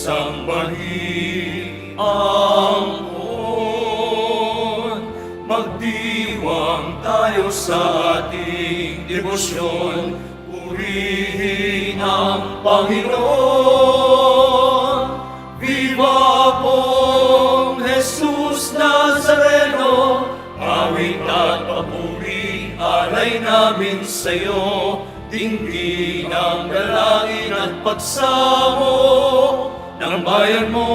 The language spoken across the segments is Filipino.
sambahin ang poon. Magdiwang tayo sa ating debosyon, purihin ang Panginoon. Viva pong Jesus Nazareno, awit at papuri, alay namin sa'yo. Tingin ang dalangin at pagsamo ng bayan mo.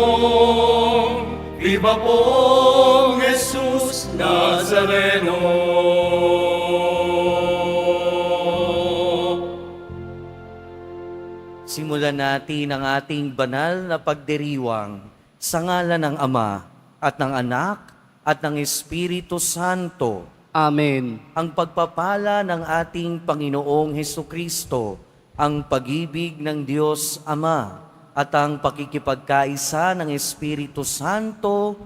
Viva pong Jesus Nazareno. Simulan natin ang ating banal na pagdiriwang sa ngalan ng Ama at ng Anak at ng Espiritu Santo. Amen. Ang pagpapala ng ating Panginoong Hesukristo, ang pag-ibig ng Diyos Ama, at ang pakikipagkaisa ng Espiritu Santo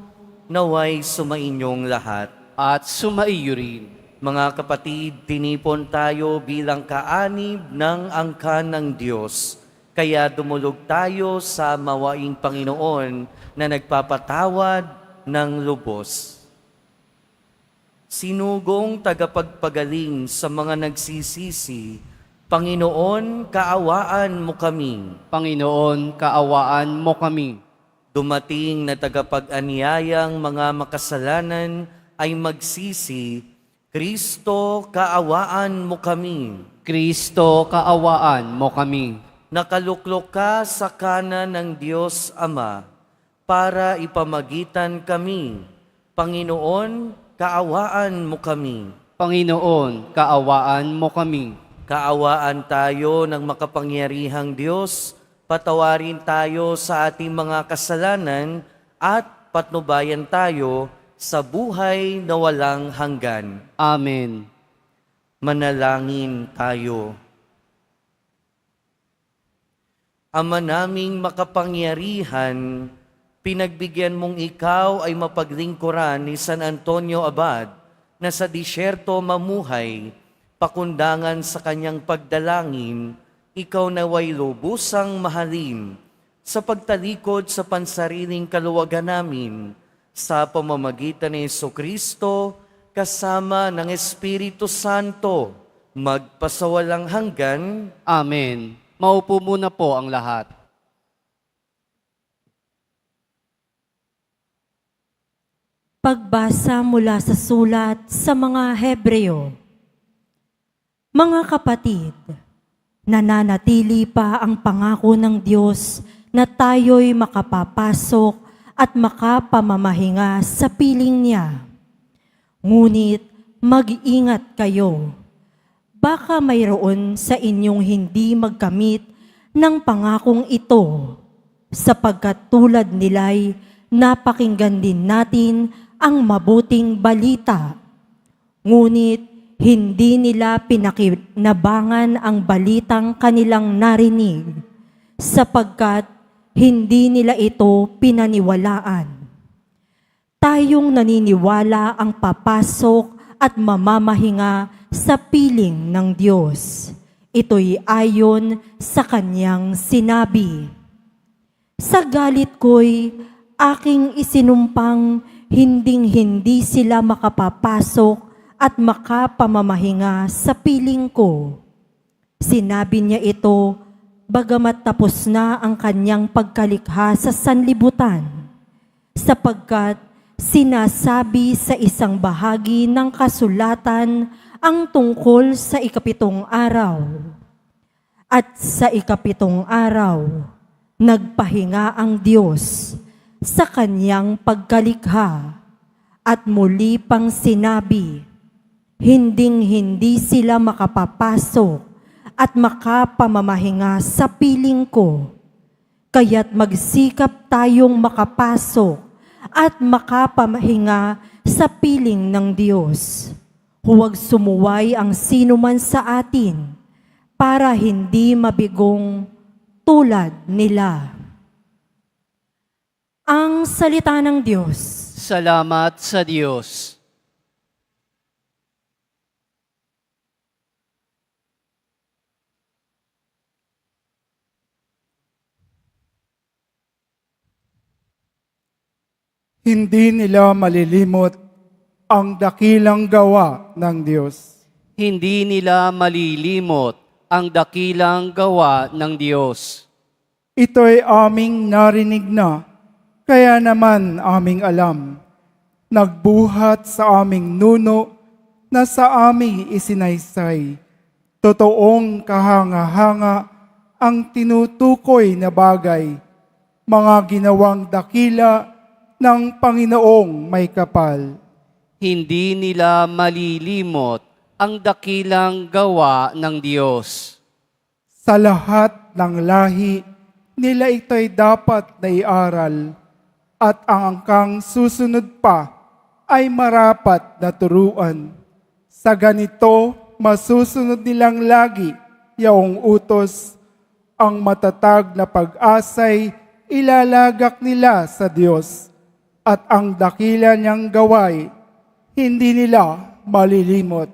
naway sumainyong lahat. At sumaiyo rin. Mga kapatid, tinipon tayo bilang kaanib ng angkan ng Diyos. Kaya dumulog tayo sa mawaing Panginoon na nagpapatawad ng lubos. Sinugong tagapagpagaling sa mga nagsisisi, Panginoon, kaawaan mo kami. Panginoon, kaawaan mo kami. Dumating na tagapag-anyayang mga makasalanan ay magsisi, Kristo, kaawaan mo kami. Kristo, kaawaan mo kami. Nakaluklok ka sa kanan ng Diyos Ama para ipamagitan kami. Panginoon, kaawaan mo kami. Panginoon, kaawaan mo kami. Kaawaan tayo ng makapangyarihang Diyos, patawarin tayo sa ating mga kasalanan at patnubayan tayo sa buhay na walang hanggan. Amen. Manalangin tayo. Ama naming makapangyarihan, pinagbigyan mong ikaw ay mapaglingkuran ni San Antonio Abad na sa disyerto mamuhay, pakundangan sa kanyang pagdalangin, ikaw naway lubusang mahalin sa pagtalikod sa pansariling kaluwagan namin sa pamamagitan ni Jesucristo kasama ng Espiritu Santo, magpasawalang hanggan. Amen. Maupo muna po ang lahat. Pagbasa mula sa sulat sa mga Hebreo. Mga kapatid, nananatili pa ang pangako ng Diyos na tayo'y makapapasok at makapamamahinga sa piling niya. Ngunit mag-ingat kayo. Baka mayroon sa inyong hindi magkamit ng pangakong ito, sapagkat tulad nila'y napakinggan din natin ang mabuting balita. Ngunit hindi nila pinakinabangan ang balitang kanilang narinig, sapagkat hindi nila ito pinaniwalaan. Tayong naniniwala ang papasok at mamamahinga sa piling ng Diyos. Ito'y ayon sa kanyang sinabi. Sa galit ko'y aking isinumpang hinding-hindi sila makapapasok at makapamamahinga sa piling ko. Sinabi niya ito, bagamat tapos na ang kanyang pagkalikha sa sanlibutan, sapagkat sinasabi sa isang bahagi ng kasulatan ang tungkol sa ikapitong araw. At sa ikapitong araw, nagpahinga ang Diyos sa kanyang pagkalikha at muli pang sinabi, hinding-hindi sila makapapasok at makapamamahinga sa piling ko. Kaya't magsikap tayong makapasok at makapamahinga sa piling ng Diyos. Huwag sumuway ang sinuman sa atin para hindi mabigong tulad nila. Ang salita ng Diyos. Salamat sa Diyos. Hindi nila malilimot ang dakilang gawa ng Diyos. Hindi nila malilimot ang dakilang gawa ng Diyos. Ito'y aming narinig na, kaya naman aming alam. Nagbuhat sa aming nuno na sa aming isinaysay. Totoong kahanga-hanga ang tinutukoy na bagay, mga ginawang dakila ng Panginoong may kapal. Hindi nila malilimot ang dakilang gawa ng Diyos. Sa lahat ng lahi, nila ito'y dapat na iaral, at ang angkang susunod pa ay marapat na turuan. Sa ganito, masusunod nilang lagi yaong utos, ang matatag na pag-asay ilalagak nila sa Diyos, at ang dakila niyang gaway, hindi nila malilimot.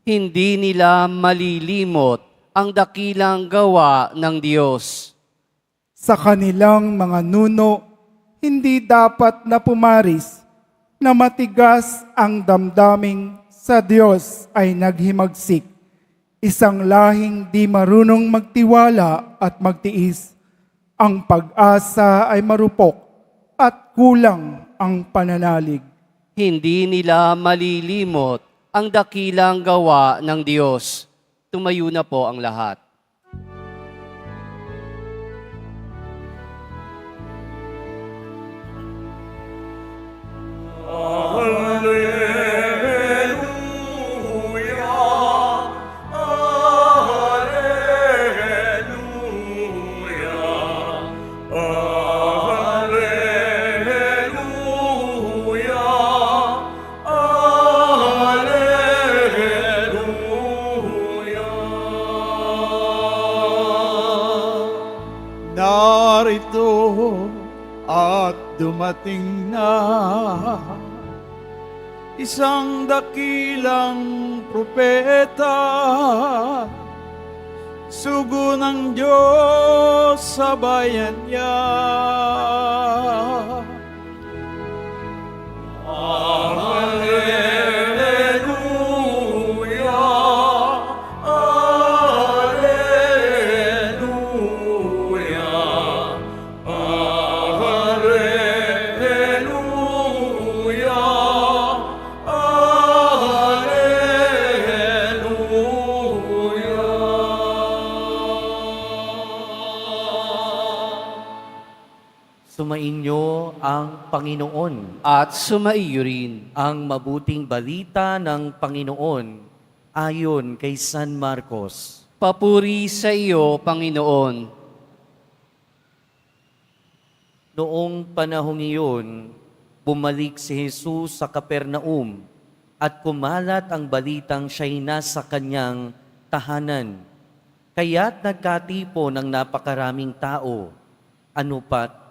Hindi nila malilimot ang dakilang gawa ng Diyos. Sa kanilang mga nuno, hindi dapat na pumaris na matigas ang damdaming sa Diyos ay naghimagsik. Isang lahing di marunong magtiwala at magtiis. Ang pag-asa ay marupok at kulang ang pananalig. Hindi nila malilimot ang dakilang gawa ng Diyos. Tumayo na po ang lahat. Narito at dumating na isang dakilang propeta, sugo ng Diyos sa bayan niya. Sumainyo ang Panginoon. At sumaiyo rin. Ang mabuting balita ng Panginoon ayon kay San Marcos. Papuri sa iyo, Panginoon. Noong panahong iyon, bumalik si Jesus sa Kapernaum at kumalat ang balitang siya'y nasa kanyang tahanan. Kaya't nagkatipo ng napakaraming tao. Ano pat,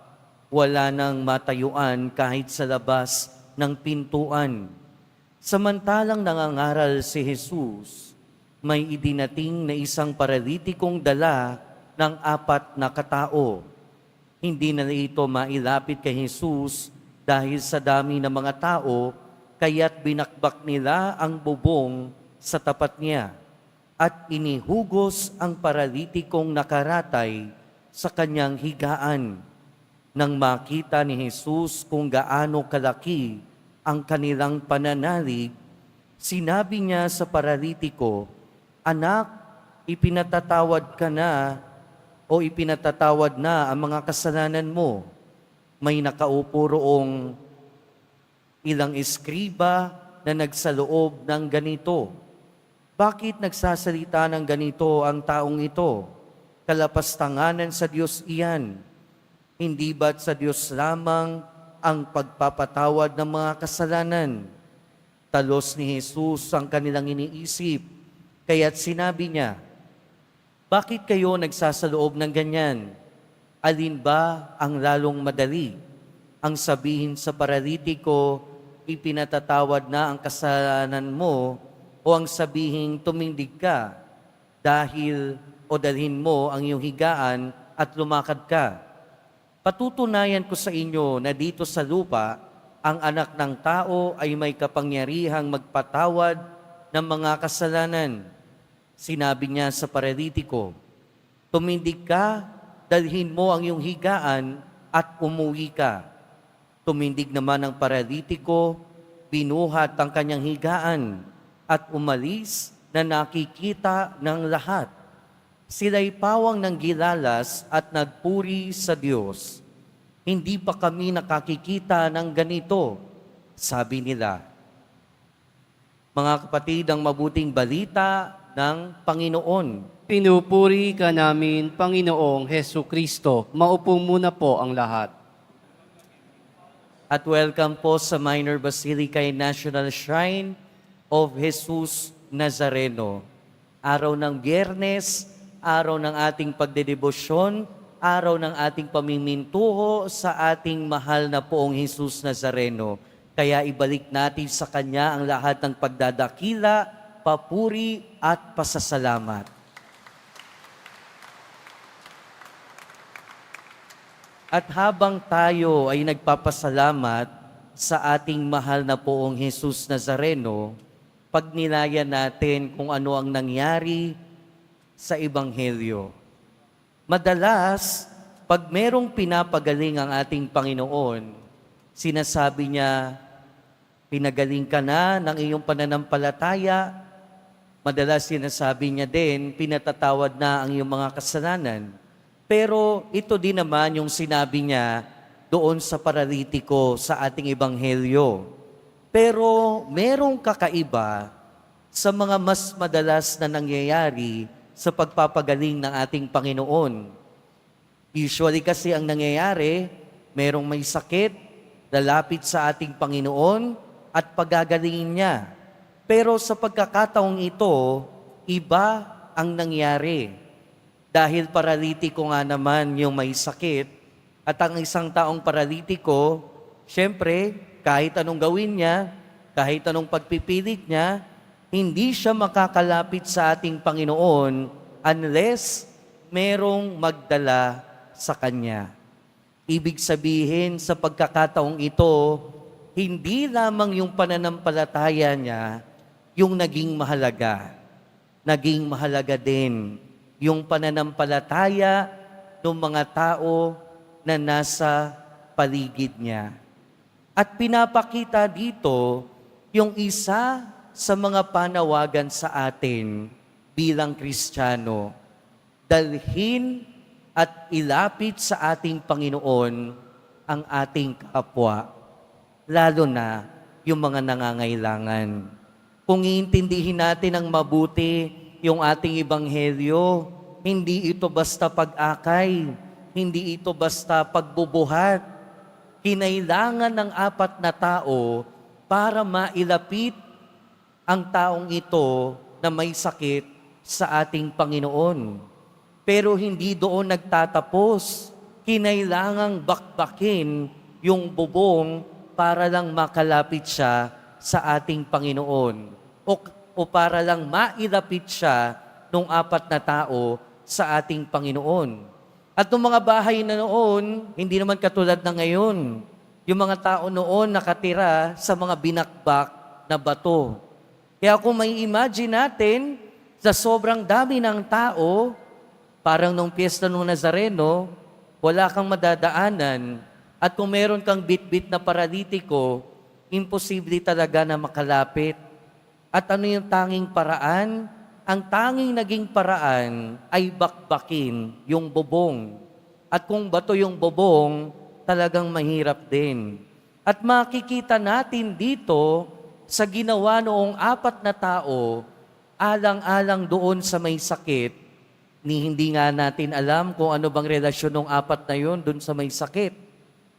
wala nang matayuan kahit sa labas ng pintuan. Samantalang nangangaral si Jesus, may idinating na isang paralitikong dala ng 4 na katao. Hindi na ito mailapit kay Jesus dahil sa dami ng mga tao, kaya't binakbak nila ang bubong sa tapat niya at inihugos ang paralitikong nakaratay sa kanyang higaan. Nang makita ni Jesus kung gaano kalaki ang kanilang pananalig, sinabi niya sa paralitiko, "Anak, ipinatatawad ka na o ipinatatawad na ang mga kasalanan mo." May nakaupo roong ilang eskriba na nagsaloob ng ganito, "Bakit nagsasalita ng ganito ang taong ito? Kalapastanganan sa Diyos iyan. Hindi ba't sa Diyos lamang ang pagpapatawad ng mga kasalanan?" Talos ni Jesus ang kanilang iniisip, kaya't sinabi niya, "Bakit kayo nagsasaloob ng ganyan? Alin ba ang lalong madali? Ang sabihin sa paralitiko, ipinatatawad na ang kasalanan mo, o ang sabihin tumindig ka dahil o dalhin mo ang iyong higaan at lumakad ka? Patutunayan ko sa inyo na dito sa lupa, ang anak ng tao ay may kapangyarihang magpatawad ng mga kasalanan. Sinabi niya sa paralitiko, tumindig ka, dalhin mo ang iyong higaan at umuwi ka. Tumindig naman ang paralitiko, binuhat ang kanyang higaan at umalis na nakikita ng lahat. Sila'y pawang ng gilalas at nagpuri sa Diyos. Hindi pa kami nakakikita ng ganito, sabi nila. Mga kapatid, ang mabuting balita ng Panginoon. Pinupuri ka namin, Panginoong Hesu Kristo. Maupo muna po ang lahat. At welcome po sa Minor Basilica National Shrine of Jesus Nazareno. Araw ng Biyernes, araw ng ating pagdedebosyon, araw ng ating pamimintuho sa ating mahal na poong Jesus Nazareno. Kaya ibalik natin sa Kanya ang lahat ng pagdadakila, papuri at pasasalamat. At habang tayo ay nagpapasalamat sa ating mahal na poong Jesus Nazareno, pagnilayan natin kung ano ang nangyari sa Ebanghelyo. Madalas, pag merong pinapagaling ang ating Panginoon, sinasabi niya, pinagaling ka na ng iyong pananampalataya. Madalas sinasabi niya din, pinatatawad na ang iyong mga kasalanan. Pero ito din naman yung sinabi niya doon sa paralitiko sa ating Ebanghelyo. Pero merong kakaiba sa mga mas madalas na nangyayari sa pagpapagaling ng ating Panginoon. Usually kasi ang nangyayari, merong may sakit, lalapit sa ating Panginoon at pagagalingin niya. Pero sa pagkakataong ito, iba ang nangyari. Dahil paralitiko nga naman yung may sakit, at ang isang taong paralitiko, syempre, kahit anong gawin niya, kahit anong pagpipilit niya, hindi siya makakalapit sa ating Panginoon unless merong magdala sa Kanya. Ibig sabihin sa pagkakataong ito, hindi lamang yung pananampalataya niya yung naging mahalaga. Naging mahalaga din yung pananampalataya ng mga tao na nasa paligid niya. At pinapakita dito yung isa sa mga panawagan sa atin bilang Kristiyano. Dalhin at ilapit sa ating Panginoon ang ating kapwa, lalo na yung mga nangangailangan. Kung iintindihin natin ng mabuti yung ating Ebanghelyo, hindi ito basta pag-akay, hindi ito basta pagbubuhat. Kinailangan ng 4 na tao para mailapit ang taong ito na may sakit sa ating Panginoon. Pero hindi doon nagtatapos. Kinailangang bakbakin yung bubong para lang makalapit siya sa ating Panginoon. O para lang mailapit siya nung 4 na tao sa ating Panginoon. At nung mga bahay na noon, hindi naman katulad na ngayon. Yung mga tao noon nakatira sa mga binakbak na bato. Kaya kung may imagine natin, sa sobrang dami ng tao, parang nung piyesta ng Nazareno, wala kang madadaanan. At kung meron kang bit-bit na paralitiko, imposible talaga na makalapit. At ano yung tanging paraan? Ang tanging naging paraan ay bakbakin yung bubong. At kung bato yung bubong, talagang mahirap din. At makikita natin dito sa ginawa noong 4 na tao, alang-alang doon sa may sakit, ni hindi nga natin alam kung ano bang relasyon ng 4 na yun doon sa may sakit.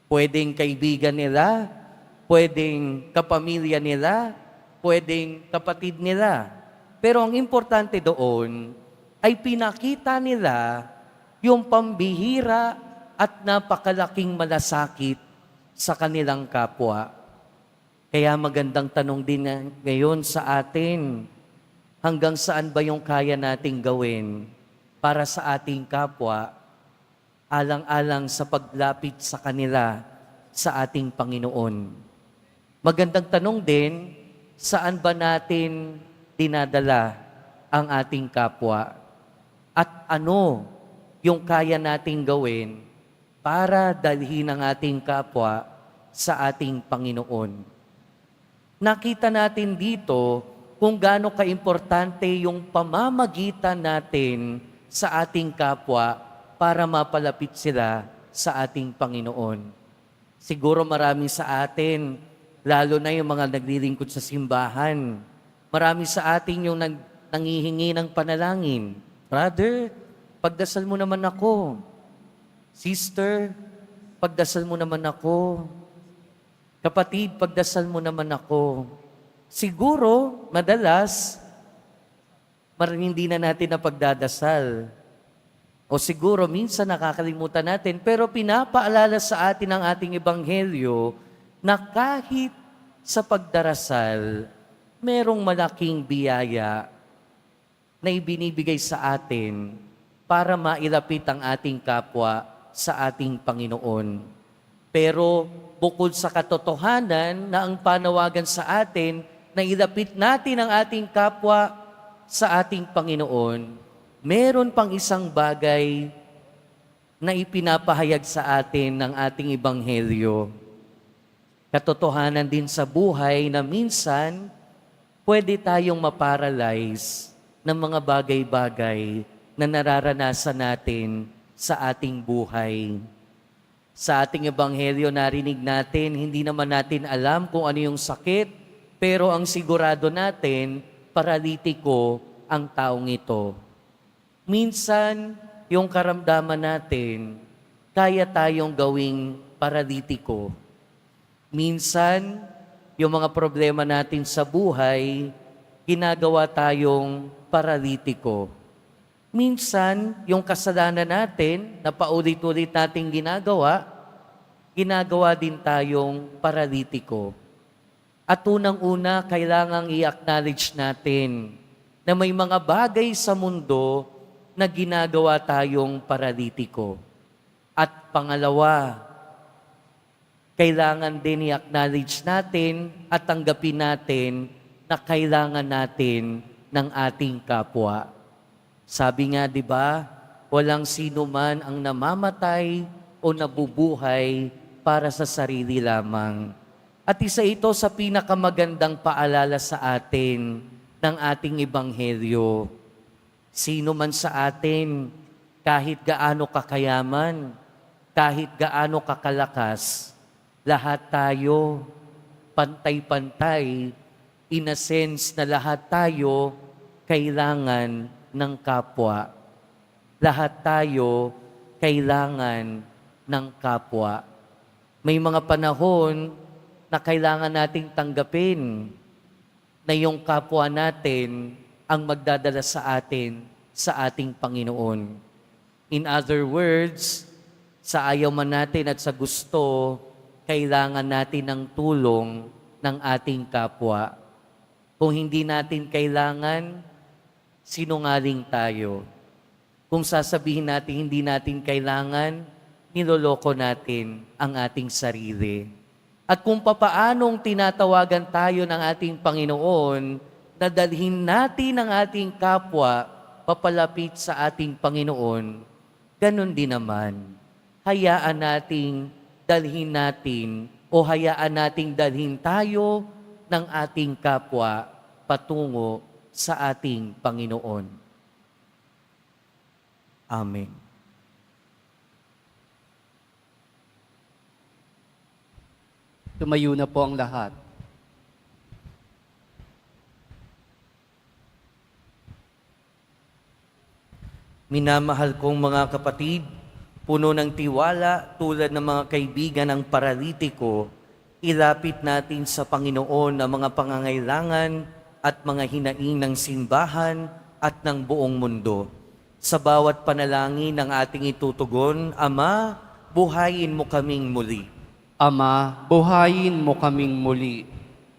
Pwedeng kaibigan nila, pwedeng kapamilya nila, pwedeng kapatid nila. Pero ang importante doon ay pinakita nila yung pambihira at napakalaking malasakit sa kanilang kapwa. Kaya magandang tanong din ngayon sa atin, hanggang saan ba yung kaya nating gawin para sa ating kapwa, alang-alang sa paglapit sa kanila sa ating Panginoon. Magandang tanong din, saan ba natin dinadala ang ating kapwa? At ano yung kaya nating gawin para dalhin ang ating kapwa sa ating Panginoon? Nakita natin dito kung gaano kaimportante yung pamamagitan natin sa ating kapwa para mapalapit sila sa ating Panginoon. Siguro marami sa atin, lalo na yung mga naglilingkod sa simbahan, marami sa atin yung nangihingi ng panalangin. Brother, pagdasal mo naman ako. Sister, pagdasal mo naman ako. Kapatid, pagdasal mo naman ako. Siguro, madalas, hindi na natin na pagdadasal. O siguro, minsan nakakalimutan natin, pero pinapaalala sa atin ang ating ebanghelyo na kahit sa pagdarasal, merong malaking biyaya na ibinibigay sa atin para mailapit ang ating kapwa sa ating Panginoon. Pero bukod sa katotohanan na ang panawagan sa atin na ilapit natin ang ating kapwa sa ating Panginoon, meron pang isang bagay na ipinapahayag sa atin ng ating ebanghelyo. Katotohanan din sa buhay na minsan pwede tayong maparalyze ng mga bagay-bagay na nararanasan natin sa ating buhay. Sa ating ebanghelyo narinig natin, hindi naman natin alam kung ano yung sakit, pero ang sigurado natin, paralitiko ang taong ito. Minsan, yung karamdaman natin, kaya tayong gawing paralitiko. Minsan, yung mga problema natin sa buhay, ginagawa tayong paralitiko. Minsan, yung kasalanan natin na paulit-ulit nating ginagawa din tayong paralitiko. At unang-una, kailangang i-acknowledge natin na may mga bagay sa mundo na ginagawa tayong paralitiko. At pangalawa, kailangan din i-acknowledge natin at tanggapin natin na kailangan natin ng ating kapwa. Sabi nga, di ba, walang sino man ang namamatay o nabubuhay para sa sarili lamang. At isa ito sa pinakamagandang paalala sa atin ng ating ebanghelyo. Sino man sa atin, kahit gaano kakayaman, kahit gaano kakalakas, lahat tayo, pantay-pantay, in a sense na lahat tayo kailangan ng kapwa. Lahat tayo kailangan ng kapwa. May mga panahon na kailangan nating tanggapin na yung kapwa natin ang magdadala sa atin sa ating Panginoon. In other words, sa ayaw man natin at sa gusto, kailangan natin ng tulong ng ating kapwa. Kung hindi natin kailangan, sinungaling tayo. Kung sasabihin natin hindi natin kailangan, niloloko natin ang ating sarili. At kung papaanong tinatawagan tayo ng ating Panginoon, na dalhin natin ang ating kapwa papalapit sa ating Panginoon, ganun din naman. Hayaan nating dalhin natin o hayaan nating dalhin tayo ng ating kapwa patungo sa ating Panginoon. Amen. Tumayo na po ang lahat. Minamahal kong mga kapatid, puno ng tiwala tulad ng mga kaibigan ng paralitiko, ilapit natin sa Panginoon ang mga pangangailangan at mga hinaing ng simbahan at ng buong mundo. Sa bawat panalangin ng ating itutugon, Ama, buhayin mo kaming muli. Ama, buhayin mo kaming muli.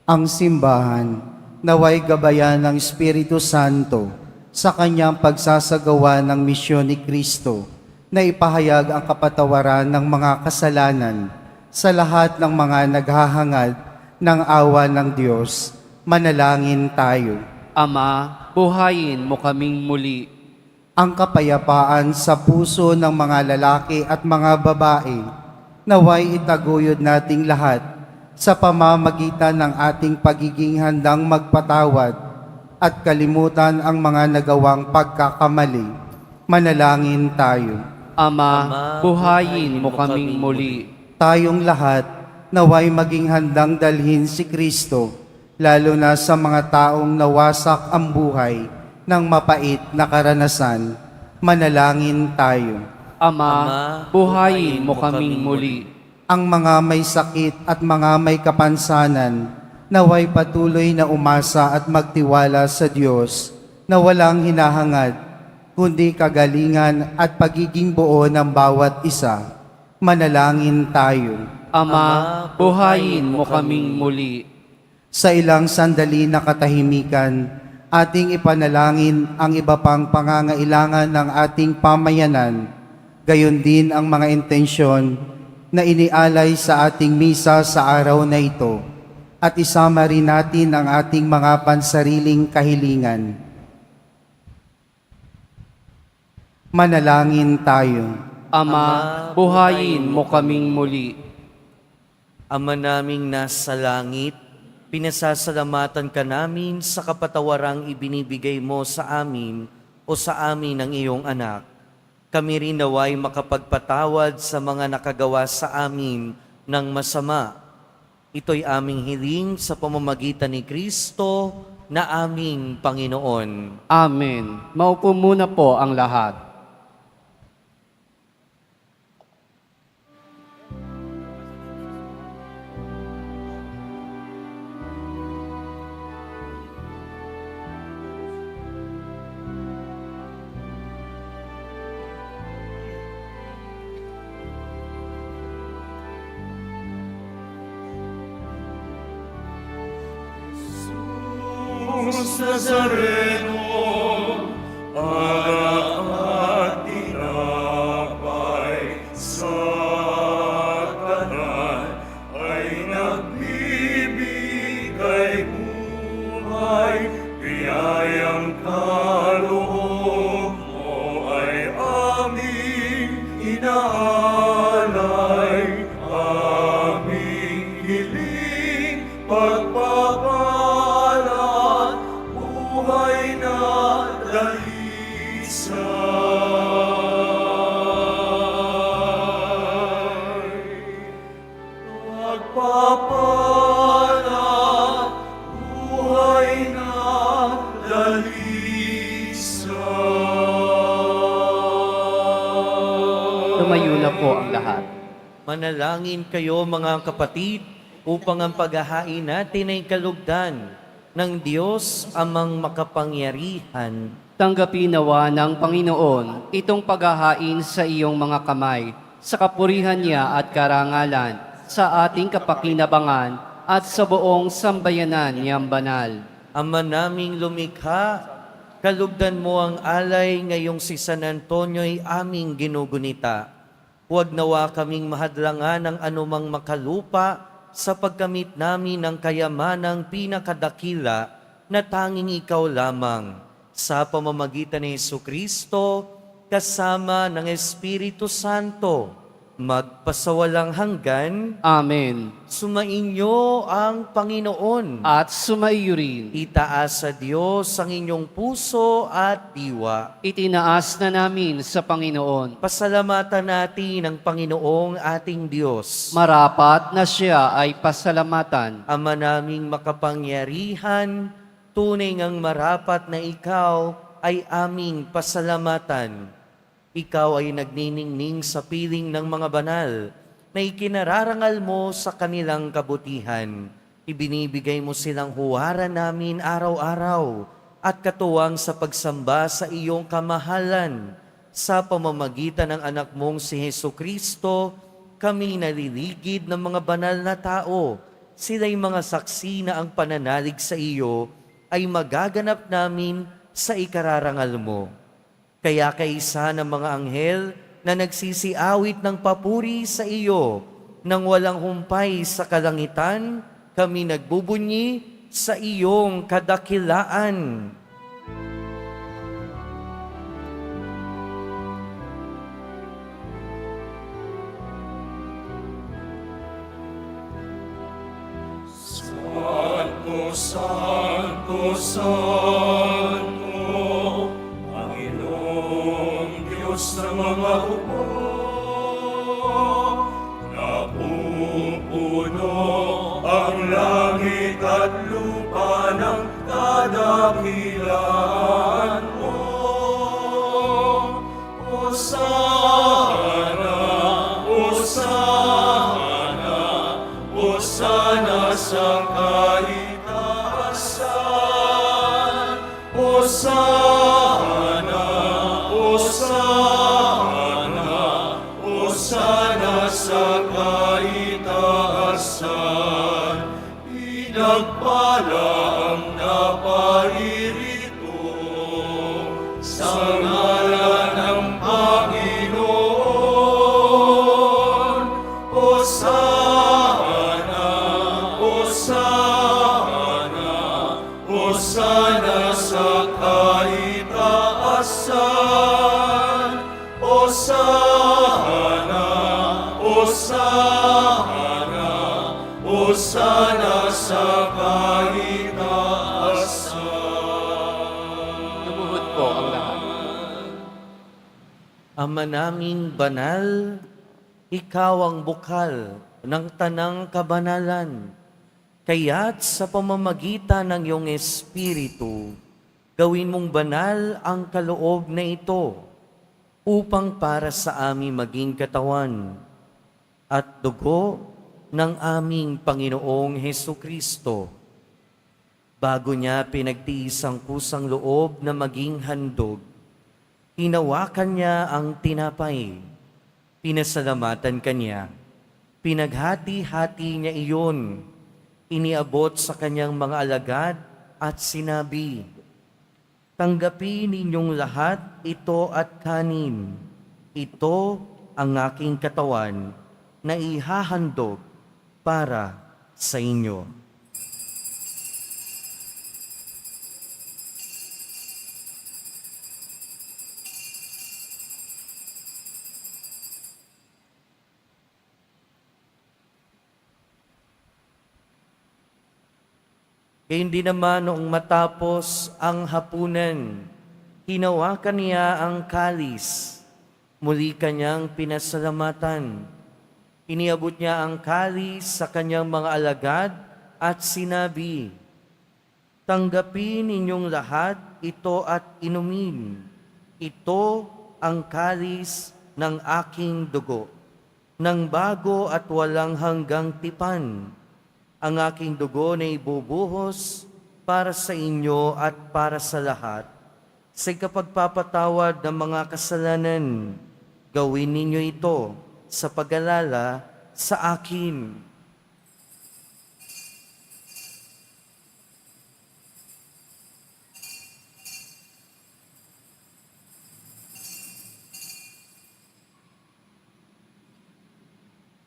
Ang simbahan, naway gabayan ng Espiritu Santo sa kanyang pagsasagawa ng misyon ni Kristo na ipahayag ang kapatawaran ng mga kasalanan sa lahat ng mga naghahangad ng awa ng Diyos, manalangin tayo. Ama, buhayin mo kaming muli. Ang kapayapaan sa puso ng mga lalaki at mga babae, naway itaguyod nating lahat sa pamamagitan ng ating pagiging handang magpatawad at kalimutan ang mga nagawang pagkakamali. Manalangin tayo. Ama, buhayin mo kaming muli. Tayong lahat naway maging handang dalhin si Kristo, lalo na sa mga taong nawasak ang buhay ng mapait na karanasan. Manalangin tayo. Ama, buhayin mo kaming muli. Ang mga may sakit at mga may kapansanan, naway patuloy na umasa at magtiwala sa Diyos na walang hinahangad, kundi kagalingan at pagiging buo ng bawat isa. Manalangin tayo. Ama, buhayin mo kaming muli. Sa ilang sandali na katahimikan, ating ipanalangin ang iba pang pangangailangan ng ating pamayanan, gayon din ang mga intensyon na inialay sa ating misa sa araw na ito, at isama rin natin ang ating mga pansariling kahilingan. Manalangin tayo. Ama, buhayin mo kaming muli. Ama naming nasa langit, pinasasalamatan ka namin sa kapatawarang ibinibigay mo sa amin o sa amin ng iyong anak. Kami rin naway makapagpatawad sa mga nakagawa sa amin ng masama. Ito'y aming hiling sa pamamagitan ni Kristo na aming Panginoon. Amen. Maupo muna po ang lahat. Jesus Nazareno, anak at tinapay sa kanan, ay nagbibigay buhay, biyayang kaloob mo ay aming inaalay, aming hiling pagpapalat, buhay na dalisay. Pagpapalat, buhay na dalisay. Tumayo na po ang lahat. Manalangin kayo mga kapatid upang ang paghahain natin ay kalugdan ng Diyos amang makapangyarihan. Tanggapin nawa ng Panginoon itong paghahain sa iyong mga kamay, sa kapurihan niya at karangalan, sa ating kapakinabangan at sa buong sambayanan niyang banal. Ama naming lumikha, kalugdan mo ang alay ngayong si San Antonio ay aming ginugunita. Huwag nawa kaming mahadlangan ng anumang makalupa sa pagkamit namin ng kayamanang pinakadakila na tanging ikaw lamang. Sa pamamagitan ni Jesucristo, kasama ng Espiritu Santo, magpasawalang hanggan, Amen. sumainyo ang Panginoon. At sumaiyo rin. Itaas sa Diyos ang inyong puso at diwa. Itinaas na namin sa Panginoon. Pasalamatan natin ang Panginoong ating Diyos. Marapat na siya ay pasalamatan. Ama naming makapangyarihan, tunay ngang marapat na ikaw ay aming pasalamatan. Ikaw ay nagniningning sa piling ng mga banal na ikinararangal mo sa kanilang kabutihan. Ibinibigay mo silang huwaran namin araw-araw at katuwang sa pagsamba sa iyong kamahalan. Sa pamamagitan ng anak mong si Jesucristo, kami naliligid ng mga banal na tao. Sila'y mga saksi na ang pananalig sa iyo ay magaganap namin sa ikararangal mo. Kaya kaisa ng mga anghel na nagsisiawit ng papuri sa iyo nang walang humpay sa kalangitan, kami nagbubunyi sa iyong kadakilaan. Santo, Santo, Santo, Panginoong Diyos ng mga hukbo, napupuno ang langit at lupa ng kadakilaan mo. Hosana, Hosana, Hosana sa kaitaasan. Hosana, Hosana, Hosana sa kaitaasan. Pinagpala ang naparirito sa ngalan ng Panginoon. Hosana, Hosana, Hosana sa kaitaasan. Hosana, Hosana, Hosana sa kaitaasan. Lumuhod po ang lahat. Ama naming banal, ikaw ang bukal ng tanang kabanalan. Kaya't sa pamamagitan ng iyong Espiritu, gawin mong banal ang kaloob na ito upang para sa amin maging katawan at dugo ng aming Panginoong Hesukristo. Bago niya pinagtiis ang kusang loob na maging handog, hinawakan niya ang tinapay, pinasalamatan kanya, pinaghati-hati niya iyon, iniabot sa kanyang mga alagad at sinabi, "Tanggapin ninyong lahat ito at kanin. Ito ang aking katawan na ihahandog para sa inyo." Gayun din naman noong matapos ang hapunan, hinawakan niya ang kalis, muli kanyang pinasalamatan. Iniabot niya ang kalis sa kanyang mga alagad at sinabi, "Tanggapin ninyong lahat ito at inumin. Ito ang kalis ng aking dugo, ng bago at walang hanggang tipan. Ang aking dugo na ibubuhos para sa inyo at para sa lahat. Sa kapagpapatawad ng mga kasalanan, gawin ninyo ito sa pag-alala sa akin."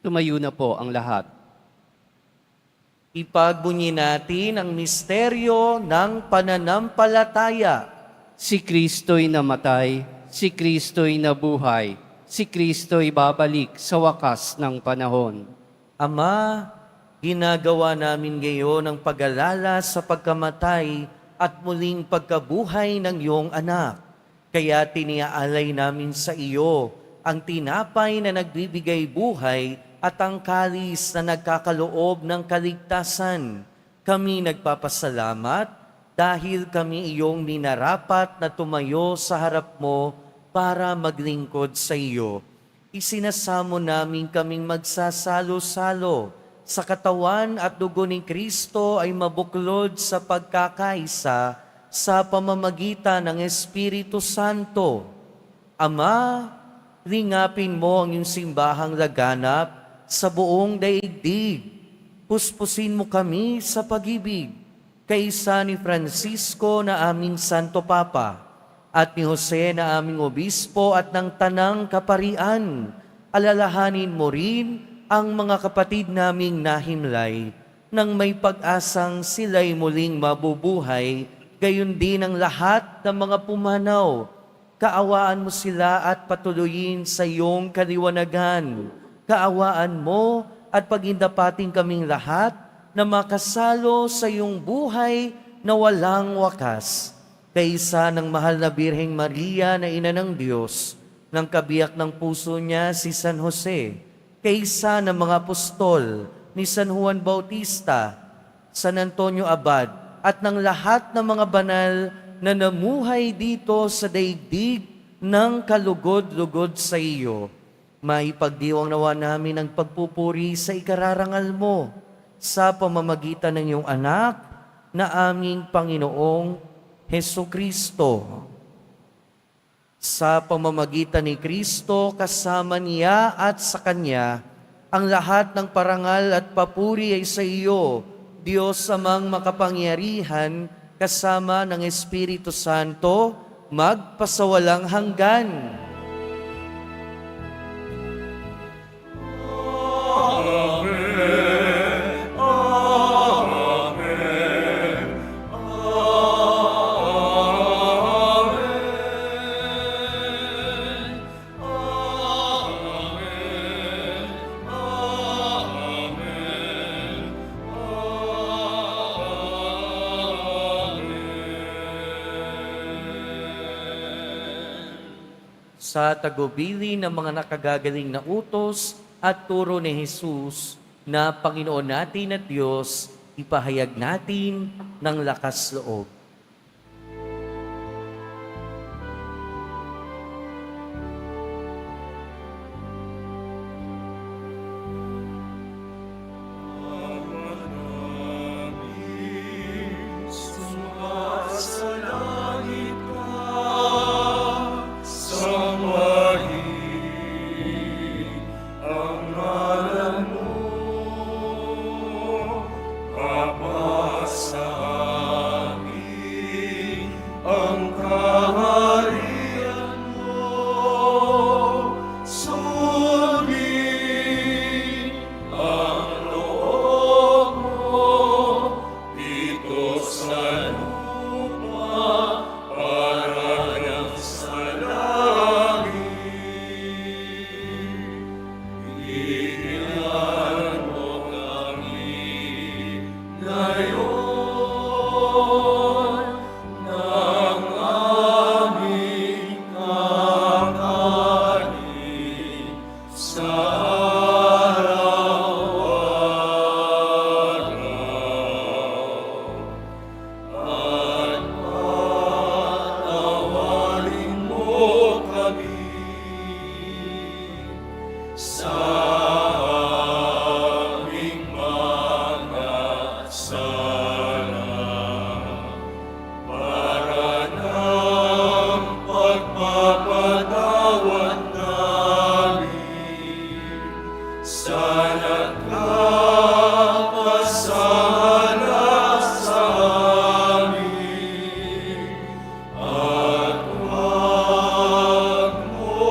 Tumayo na po ang lahat. Ipagbunyi natin ang misteryo ng pananampalataya. Si Kristo'y namatay, si Kristo'y nabuhay, si Kristo'y babalik sa wakas ng panahon. Ama, ginagawa namin ngayon ang pag-alala sa pagkamatay at muling pagkabuhay ng iyong anak. Kaya tiniaalay namin sa iyo ang tinapay na nagbibigay buhay at ang kalis na nagkakaloob ng kaligtasan. Kami nagpapasalamat dahil kami iyong minarapat na tumayo sa harap mo para maglingkod sa iyo. Isinasamo namin kaming magsasalo-salo sa katawan at dugo ni Kristo ay mabuklod sa pagkakaisa sa pamamagitan ng Espiritu Santo. Ama, ringapin mo ang iyong simbahang laganap sa buong daigdig. Puspusin mo kami sa pag-ibig, kaisa ni Francisco na aming Santo Papa, at ni Jose na aming Obispo at ng Tanang Kaparian. Alalahanin mo rin ang mga kapatid naming nahimlay nang may pag-asang sila'y muling mabubuhay, gayon din ang lahat ng mga pumanaw. Kaawaan mo sila at patuloyin sa iyong kaliwanagan. Kaawaan mo at pagindapating kaming lahat na makasalo sa iyong buhay na walang wakas. Kaysa ng mahal na Birheng Maria na Ina ng Diyos, ng kabiyak ng puso niya si San Jose, kaysa ng mga apostol ni San Juan Bautista, San Antonio Abad, at ng lahat ng mga banal na namuhay dito sa daigdig ng kalugod-lugod sa iyo. Maipagdiwang nawa namin ang pagpupuri sa ikararangal mo sa pamamagitan ng iyong anak na aming Panginoong Hesukristo. Sa pamamagitan ni Kristo, kasama niya at sa Kanya, ang lahat ng parangal at papuri ay sa iyo, Diyos amang makapangyarihan, kasama ng Espiritu Santo, magpasawalang hanggan. Sa tagubili ng mga nakagagaling na utos at turo ni Jesus na Panginoon natin at Diyos, ipahayag natin ng lakas loob. Sumasalangit ka, sambahin ang ngalan mo, Ama sa amin ang kaharian mo, sundin ang loob mo dito sa lupa para sa langit. Bigyan mo kami ngayon ng aming kakanin sa araw-araw. At patawarin mo kami sa aming mga sala, para ng pagpapatawad namin sa nagkakasala sa amin. At huwag mo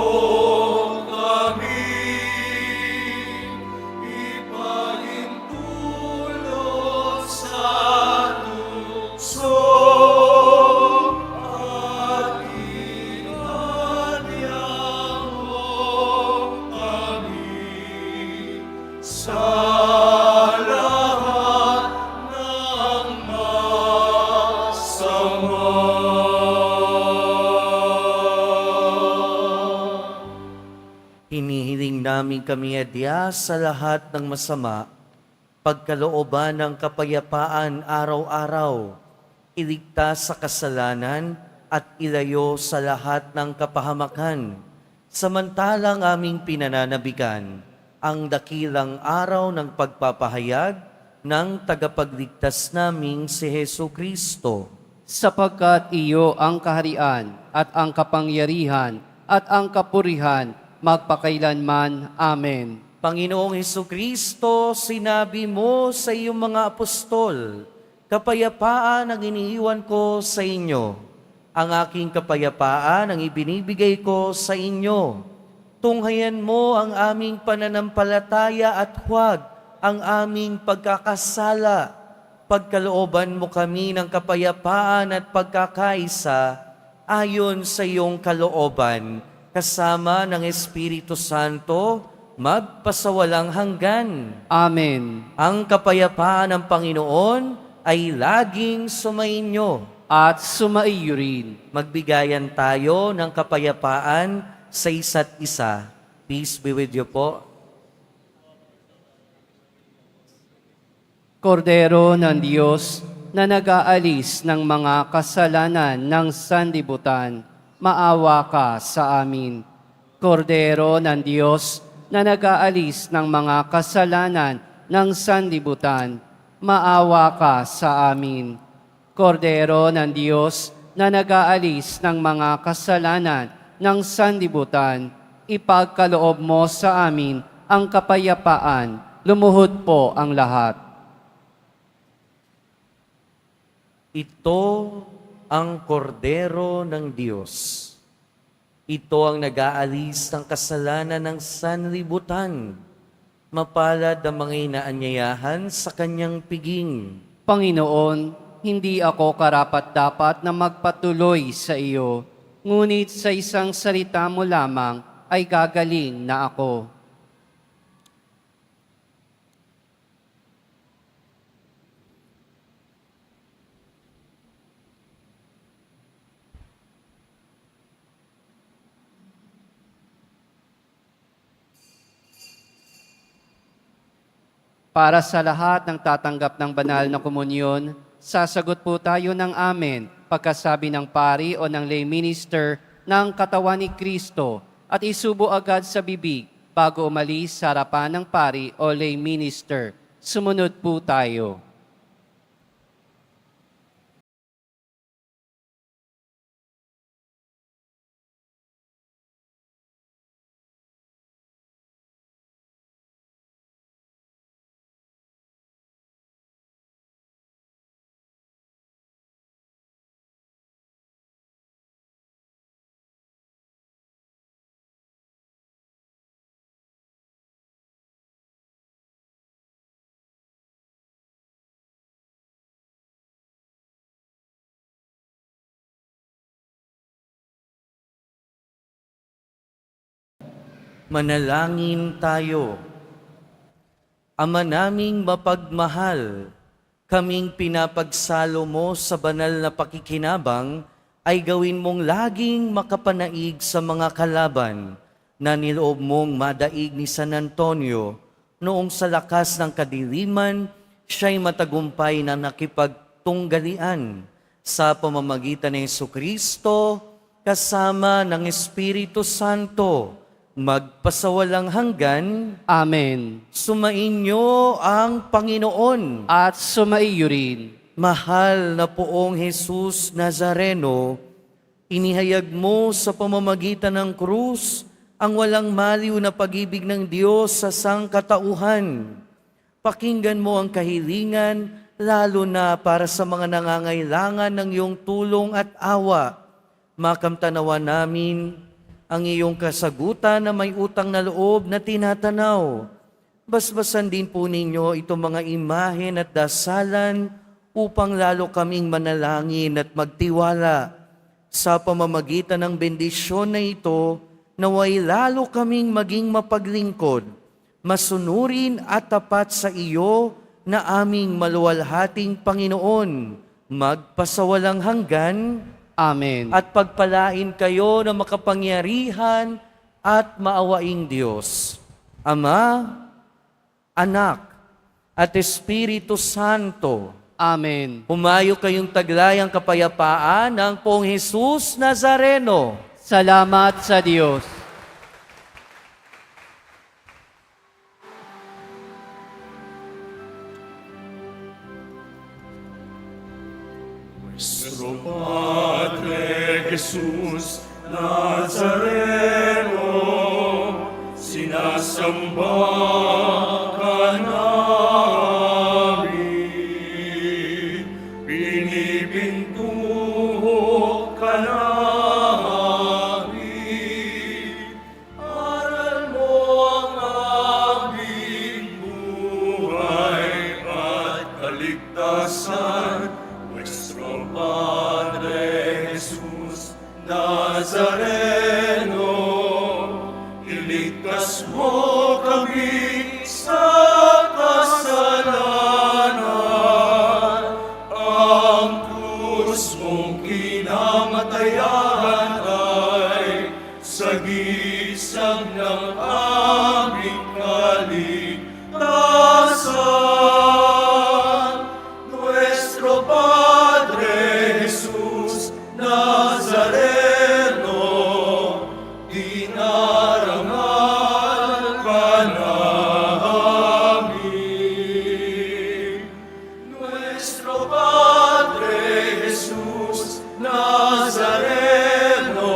kami ipahintulot sa tukso, at inanyang mo kami sa lahat ng masama. Hinihiling namin kami adya sa lahat ng masama, pagkalooban ng kapayapaan araw-araw, iligtas sa kasalanan at ilayo sa lahat ng kapahamakan, samantalang aming pinananabikan ang dakilang araw ng pagpapahayag ng tagapagligtas naming si Hesukristo. Sapagkat iyo ang kaharian at ang kapangyarihan at ang kapurihan magpakailanman. Amen. Panginoong Hesukristo, sinabi mo sa iyong mga apostol, kapayapaan ang iniiwan ko sa inyo. Ang aking kapayapaan ang ibinibigay ko sa inyo. Tunghayan mo ang aming pananampalataya at huwag ang aming pagkakasala. Pagkalooban mo kami ng kapayapaan at pagkakaisa ayon sa iyong kalooban, kasama ng Espiritu Santo, magpasawalang hanggan. Amen. Ang kapayapaan ng Panginoon ay laging sumainyo. At sumaiyo rin. Magbigayan tayo ng kapayapaan sa isa't isa. Peace be with you po. Kordero ng Diyos na nag-aalis ng mga kasalanan ng sanlibutan, maawa ka sa amin. Kordero ng Diyos na nag-aalis ng mga kasalanan ng sanlibutan, maawa ka sa amin. Kordero ng Diyos na nag-aalis ng mga kasalanan ng sanlibutan, ipagkaloob mo sa amin ang kapayapaan. Lumuhod po ang lahat. Ito ang kordero ng Diyos. Ito ang nag-aalis ng kasalanan ng sanlibutan. Mapalad ang mga inaanyayahan sa kanyang piging. Panginoon, hindi ako karapat-dapat na magpatuloy sa iyo, ngunit sa isang salita mo lamang ay gagaling na ako. Para sa lahat ng tatanggap ng banal na komunyon, sasagot po tayo ng amen pagkasabi ng pari o ng lay minister ng katawan ni Kristo at isubo agad sa bibig bago umalis sa harapan ng pari o lay minister. Sumunod po tayo. Manalangin tayo. Ama naming mapagmahal, kaming pinapagsalo mo sa banal na pakikinabang ay gawin mong laging makapanaig sa mga kalaban na niloob mong madaig ni San Antonio noong sa lakas ng kadiliman siya'y matagumpay na nakipagtunggalian sa pamamagitan ng Jesucristo kasama ng Espiritu Santo, magpasawalang hanggan. Amen. Sumainyo ang Panginoon. At sumaiyo rin. Mahal na poong Jesus Nazareno, inihayag mo sa pamamagitan ng krus ang walang maliw na pag-ibig ng Diyos sa sangkatauhan. Pakinggan mo ang kahilingan, lalo na para sa mga nangangailangan ng iyong tulong at awa. Makamtanawa namin ang iyong kasagutan na may utang na loob na tinatanaw. Basbasan din po ninyo itong mga imahen at dasalan upang lalo kaming manalangin at magtiwala. Sa pamamagitan ng bendisyon na ito, naway lalo kaming maging mapaglingkod, masunurin at tapat sa iyo na aming maluwalhating Panginoon, magpasawalang hanggan. Amen. At pagpalain kayo ng makapangyarihan at maawaing Diyos, Ama, Anak, at Espiritu Santo. Amen. Humayo kayong taglayang kapayapaan ng Poong Jesus Nazareno. Salamat sa Diyos. Nuestro Padre Jesús Nazareno, sinasamba ka namin, pinipintuho ka namin, aral mo ang aming buhay. Nazareno, iligtas mo kami sa kasalanan. Ang krus mong kinamatayan ay sagisag ng aming kaligtasan. Nuestro Padre Jesus Nazareno, dinarangal ka namin. Nuestro Padre Jesus Nazareno,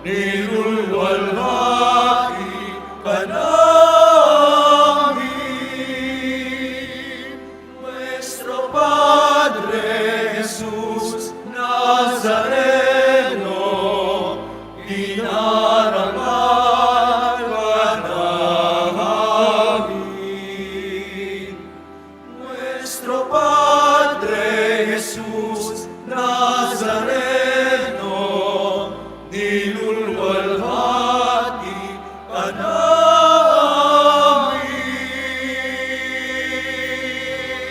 nilulwalhati ka namin. Nuestro Padre Jesus